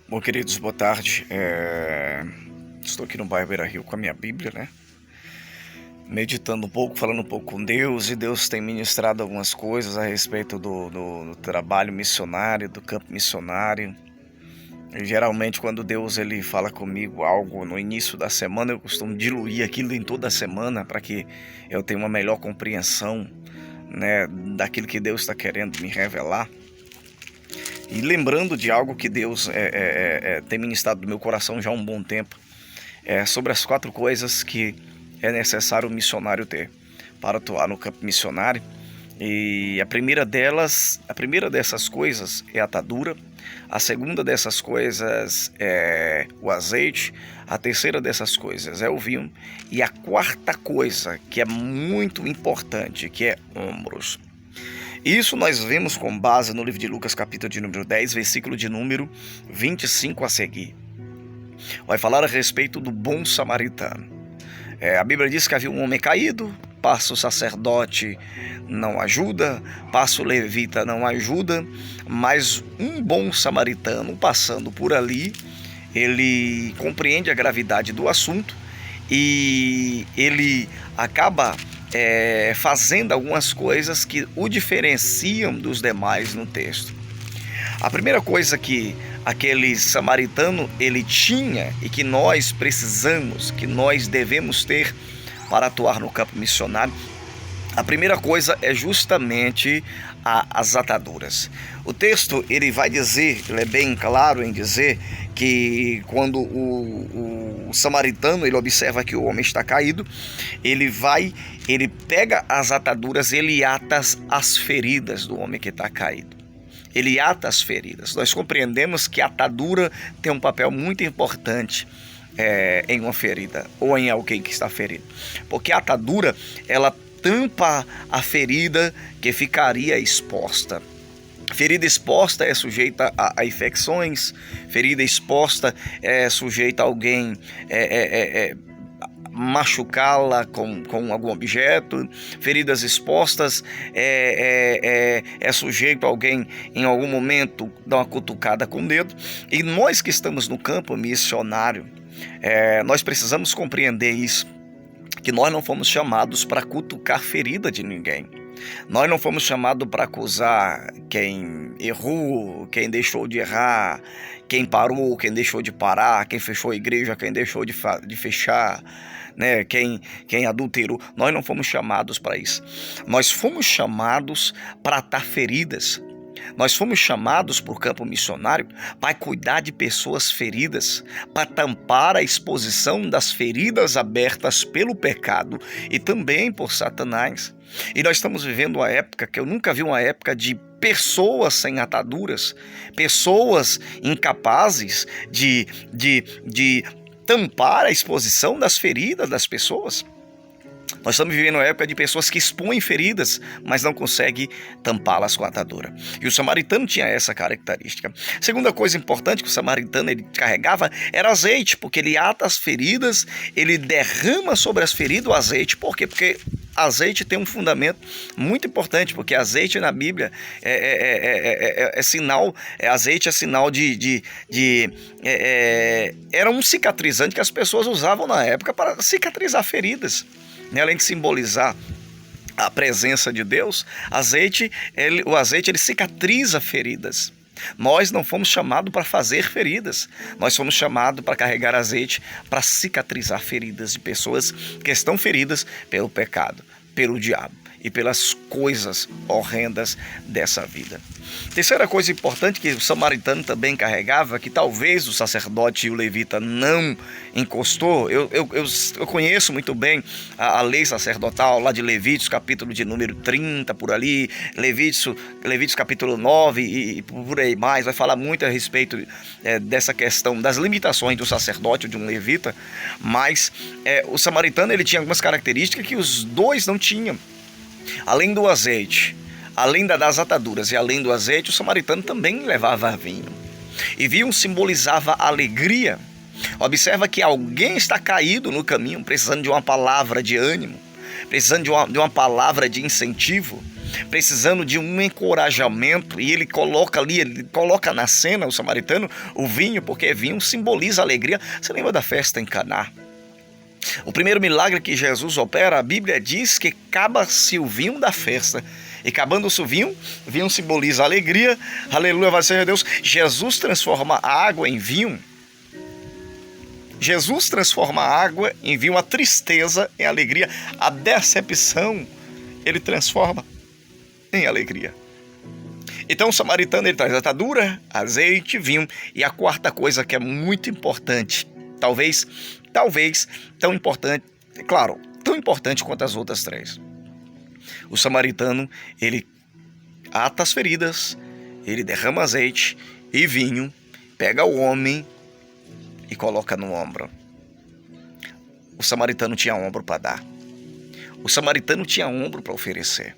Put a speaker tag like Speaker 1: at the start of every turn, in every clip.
Speaker 1: Bom, queridos, boa tarde. Estou aqui no bairro Beira-Rio com a minha Bíblia, né? Meditando um pouco, falando um pouco com Deus, e Deus tem ministrado algumas coisas a respeito do trabalho missionário, do campo missionário. E, geralmente, quando Deus ele fala comigo algo no início da semana, eu costumo diluir aquilo em toda a semana para que eu tenha uma melhor compreensão, né, daquilo que Deus está querendo me revelar. E lembrando de algo que Deus tem ministrado no meu coração já há um bom tempo, sobre as 4 coisas que é necessário o missionário ter para atuar no campo missionário. E a primeira dessas coisas é a atadura, a segunda dessas coisas é o azeite, a terceira dessas coisas é o vinho, e a quarta coisa, que é muito importante, que é ombros. Isso nós vemos com base no livro de Lucas, capítulo de número 10, versículo de número 25 a seguir. Vai falar a respeito do bom samaritano. A Bíblia diz que havia um homem caído, passa o sacerdote não ajuda, passa o levita não ajuda, mas um bom samaritano passando por ali, ele compreende a gravidade do assunto e ele acaba fazendo algumas coisas que o diferenciam dos demais no texto. A primeira coisa que aquele samaritano ele tinha e que nós precisamos, que nós devemos ter para atuar no campo missionário, a primeira coisa é justamente as ataduras. O texto ele vai dizer, ele é bem claro em dizer que quando o samaritano ele observa que o homem está caído, ele pega as ataduras, ele ata as feridas do homem que está caído. Ele ata as feridas. Nós compreendemos que a atadura tem um papel muito importante em uma ferida ou em alguém que está ferido, porque a atadura ela tampa a ferida que ficaria exposta. Ferida exposta é sujeita a infecções, ferida exposta é sujeita a alguém machucá-la com algum objeto, feridas expostas é sujeito a alguém em algum momento dar uma cutucada com o dedo. E nós que estamos no campo missionário, nós precisamos compreender isso, que nós não fomos chamados para cutucar ferida de ninguém. Nós não fomos chamados para acusar quem errou, quem deixou de errar, quem parou, quem deixou de parar, quem fechou a igreja, quem deixou de fechar, né? Quem adulterou. Nós não fomos chamados para isso. Nós fomos chamados para atar feridas. Nós fomos chamados para o campo missionário para cuidar de pessoas feridas, para tampar a exposição das feridas abertas pelo pecado e também por Satanás. E nós estamos vivendo uma época que eu nunca vi, uma época de pessoas sem ataduras, pessoas incapazes de tampar a exposição das feridas das pessoas. Nós estamos vivendo uma época de pessoas que expõem feridas, mas não conseguem tampá-las com a atadura. E o samaritano tinha essa característica. Segunda coisa importante que o samaritano ele carregava era azeite, porque ele ata as feridas, ele derrama sobre as feridas o azeite. Por quê? Porque azeite tem um fundamento muito importante, porque azeite na Bíblia é sinal, azeite é sinal era um cicatrizante que as pessoas usavam na época para cicatrizar feridas. Além de simbolizar a presença de Deus, o azeite ele cicatriza feridas. Nós não fomos chamados para fazer feridas, nós fomos chamados para carregar azeite para cicatrizar feridas de pessoas que estão feridas pelo pecado, pelo diabo e pelas coisas horrendas dessa vida. Terceira coisa importante que o samaritano também carregava, que talvez o sacerdote e o levita não encostou. Eu conheço muito bem a lei sacerdotal lá de Levíticos, capítulo de número 30, por ali, Levíticos capítulo 9 e por aí mais, vai falar muito a respeito dessa questão das limitações do sacerdote ou de um levita, mas o samaritano ele tinha algumas características que os dois não tinham. Além do azeite, além das ataduras e além do azeite, o samaritano também levava vinho. E vinho simbolizava alegria. Observa que alguém está caído no caminho, precisando de uma palavra de ânimo, precisando de uma palavra de incentivo. precisando de um encorajamento, e ele coloca ali, ele coloca na cena, o samaritano, o vinho, porque vinho simboliza alegria. Você lembra da festa em Caná? O primeiro milagre que Jesus opera, a Bíblia diz que acaba-se o vinho da festa. E acabando-se o vinho simboliza alegria, aleluia, vai ser Deus. Jesus transforma a água em vinho. Jesus transforma a água em vinho, a tristeza em alegria, a decepção ele transforma em alegria. Então o samaritano ele traz atadura, azeite, vinho, e a quarta coisa que é muito importante, talvez tão importante, claro, tão importante quanto as outras três. O samaritano, ele ata as feridas, ele derrama azeite e vinho, pega o homem e coloca no ombro. O samaritano tinha ombro para dar. O samaritano tinha ombro para oferecer.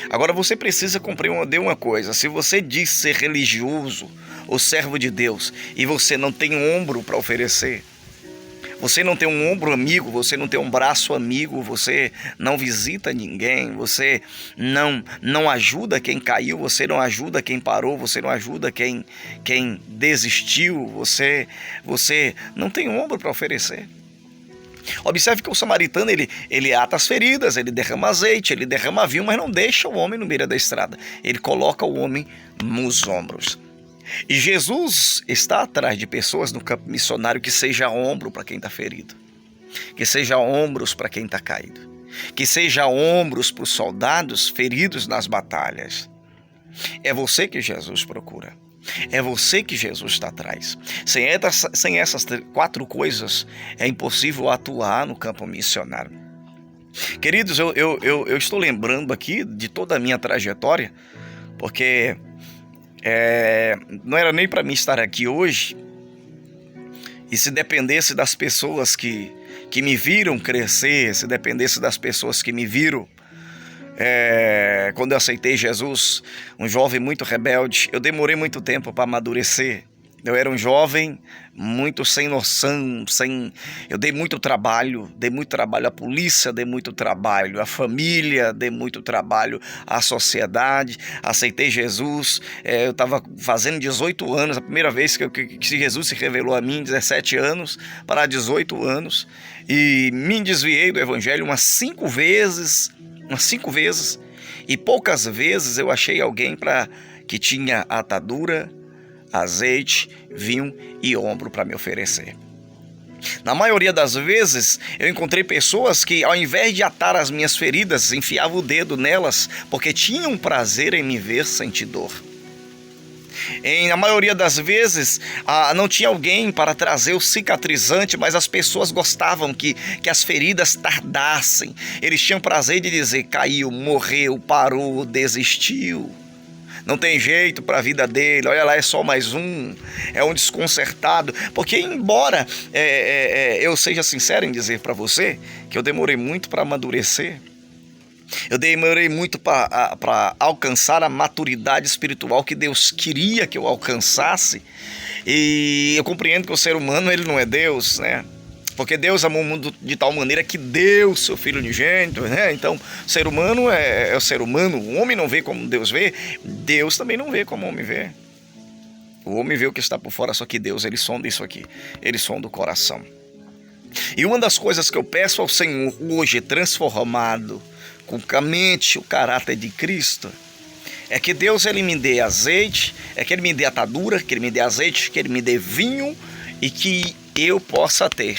Speaker 1: Agora você precisa compreender uma coisa: se você diz ser religioso ou servo de Deus e você não tem ombro para oferecer, você não tem um ombro amigo, você não tem um braço amigo, você não visita ninguém, você não ajuda quem caiu, você não ajuda quem parou, você não ajuda quem desistiu, você não tem ombro para oferecer. Observe que o samaritano ele ata as feridas, ele derrama azeite, ele derrama vinho, mas não deixa o homem no meio da estrada. Ele coloca o homem nos ombros. E Jesus está atrás de pessoas no campo missionário que seja ombro para quem está ferido, que seja ombros para quem está caído, que seja ombros para os soldados feridos nas batalhas. É você que Jesus procura. É você que Jesus está atrás. Sem essas quatro coisas, é impossível atuar no campo missionário. Queridos, eu estou lembrando aqui de toda a minha trajetória, porque não era nem para mim estar aqui hoje, e se dependesse das pessoas que me viram crescer, se dependesse das pessoas que me viram, quando eu aceitei Jesus, um jovem muito rebelde, eu demorei muito tempo para amadurecer. Eu era um jovem muito sem noção, eu dei muito trabalho à polícia, dei muito trabalho à família, dei muito trabalho à sociedade. Aceitei Jesus, eu estava fazendo 18 anos, a primeira vez que Jesus se revelou a mim, 17 anos para 18 anos, e me desviei do evangelho umas 5 vezes, e poucas vezes eu achei alguém que tinha atadura, azeite, vinho e ombro para me oferecer. Na maioria das vezes, eu encontrei pessoas que, ao invés de atar as minhas feridas, enfiavam o dedo nelas, porque tinham prazer em me ver sentir dor. Na maioria das vezes, não tinha alguém para trazer o cicatrizante, mas as pessoas gostavam que as feridas tardassem. Eles tinham prazer de dizer: caiu, morreu, parou, desistiu. Não tem jeito para a vida dele, olha lá, é só mais um, é um desconcertado. Porque embora eu seja sincero em dizer para você que eu demorei muito para amadurecer, eu demorei muito para alcançar a maturidade espiritual que Deus queria que eu alcançasse, e eu compreendo que o ser humano ele não é Deus, né? Porque Deus amou o mundo de tal maneira que deu seu Filho unigênito, né? Então, o ser humano é o ser humano. O homem não vê como Deus vê, Deus também não vê como o homem vê. O homem vê o que está por fora, só que Deus, ele sonda isso aqui, ele sonda o coração. E uma das coisas que eu peço ao Senhor hoje, transformado com a mente, o caráter de Cristo, é que Deus ele me dê azeite, que ele me dê atadura, que ele me dê azeite, que ele me dê vinho, e que eu possa ter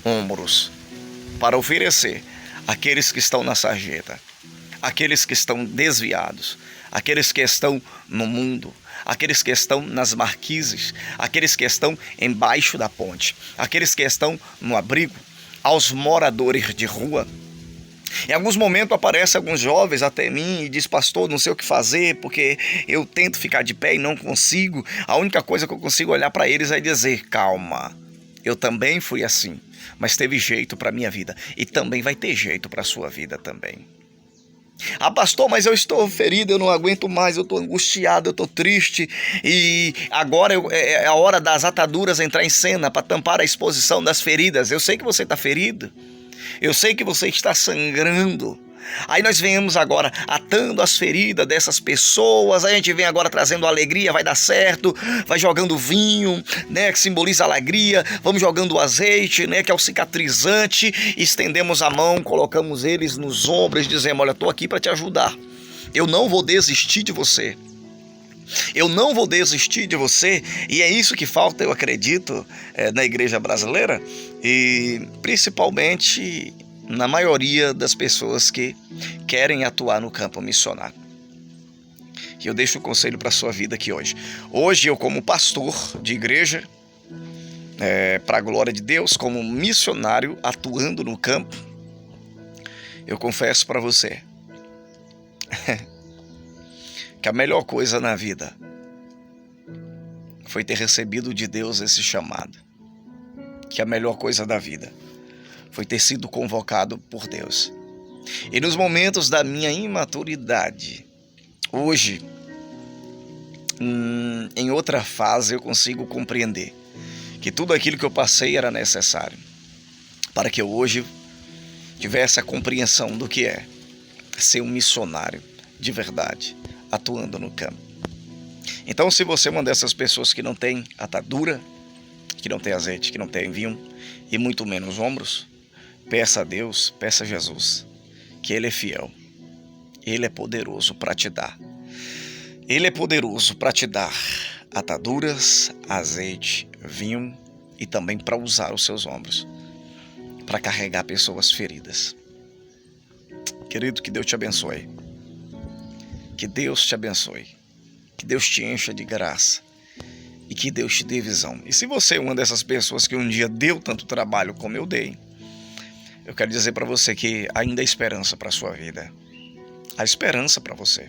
Speaker 1: ombros para oferecer àqueles que estão na sarjeta, aqueles que estão desviados, aqueles que estão no mundo, aqueles que estão nas marquises, aqueles que estão embaixo da ponte, aqueles que estão no abrigo, aos moradores de rua. Em alguns momentos aparecem alguns jovens até mim e diz: pastor, não sei o que fazer, porque eu tento ficar de pé e não consigo. A única coisa que eu consigo olhar para eles é dizer: calma, eu também fui assim, mas teve jeito para a minha vida, e também vai ter jeito para a sua vida também. Ah, pastor, mas eu estou ferido, eu não aguento mais, eu estou angustiado, eu estou triste, e agora é a hora das ataduras entrar em cena para tampar a exposição das feridas. Eu sei que você está ferido, eu sei que você está sangrando, Aí nós venhamos agora atando as feridas dessas pessoas, a gente vem agora trazendo alegria, vai dar certo, vai jogando vinho, né, que simboliza alegria, vamos jogando o azeite, né, que é o cicatrizante, estendemos a mão, colocamos eles nos ombros, dizemos, olha, estou aqui para te ajudar, eu não vou desistir de você. Eu não vou desistir de você, e é isso que falta, eu acredito, na igreja brasileira, e principalmente na maioria das pessoas que querem atuar no campo missionário. E eu deixo um conselho para a sua vida aqui hoje. Hoje eu, como pastor de igreja, para a glória de Deus, como missionário atuando no campo, eu confesso para você que a melhor coisa na vida foi ter recebido de Deus esse chamado. Que a melhor coisa da vida foi ter sido convocado por Deus. E nos momentos da minha imaturidade, hoje, em outra fase, eu consigo compreender que tudo aquilo que eu passei era necessário para que eu hoje tivesse a compreensão do que é ser um missionário de verdade, atuando no campo. Então, se você é uma dessas pessoas que não tem atadura, que não tem azeite, que não tem vinho e muito menos ombros, peça a Deus, peça a Jesus, que Ele é fiel, Ele é poderoso para te dar. Ele é poderoso para te dar ataduras, azeite, vinho e também para usar os seus ombros, para carregar pessoas feridas. Querido, que Deus te abençoe. Que Deus te abençoe. Que Deus te encha de graça. E que Deus te dê visão. E se você é uma dessas pessoas que um dia deu tanto trabalho como eu dei, eu quero dizer para você que ainda há esperança para a sua vida. Há esperança para você.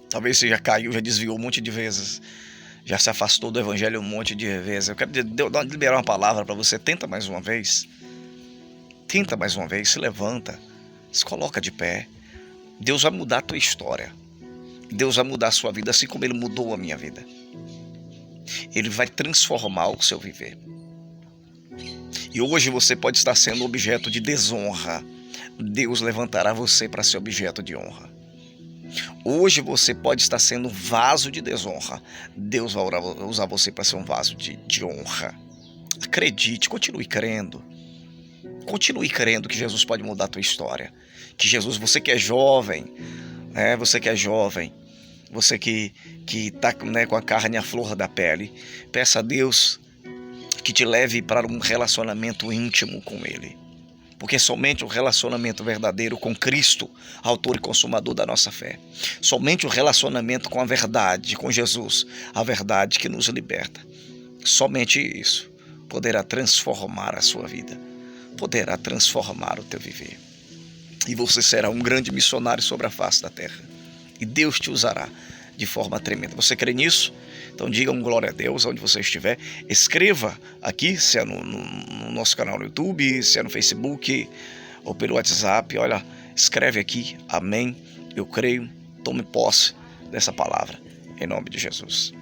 Speaker 1: Talvez você já caiu, já desviou um monte de vezes. Já se afastou do evangelho um monte de vezes. Eu quero liberar uma palavra para você. Tenta mais uma vez. Tenta mais uma vez. Se levanta. Se coloca de pé. Deus vai mudar a tua história. Deus vai mudar a sua vida assim como Ele mudou a minha vida. Ele vai transformar o seu viver. E hoje você pode estar sendo objeto de desonra. Deus levantará você para ser objeto de honra. Hoje você pode estar sendo vaso de desonra. Deus vai usar você para ser um vaso de honra. Acredite, continue crendo. Continue crendo que Jesus pode mudar a tua história. Que Jesus, você que é jovem, você que é jovem, você que está com a carne à flor da pele, peça a Deus que te leve para um relacionamento íntimo com Ele. Porque somente o relacionamento verdadeiro com Cristo, autor e consumador da nossa fé, somente o relacionamento com a verdade, com Jesus, a verdade que nos liberta, somente isso poderá transformar a sua vida, poderá transformar o teu viver. E você será um grande missionário sobre a face da terra. E Deus te usará de forma tremenda. Você crê nisso? Então diga um glória a Deus onde você estiver. Escreva aqui, se é no nosso canal no YouTube, se é no Facebook ou pelo WhatsApp. Olha, escreve aqui, amém, eu creio, tome posse dessa palavra, em nome de Jesus.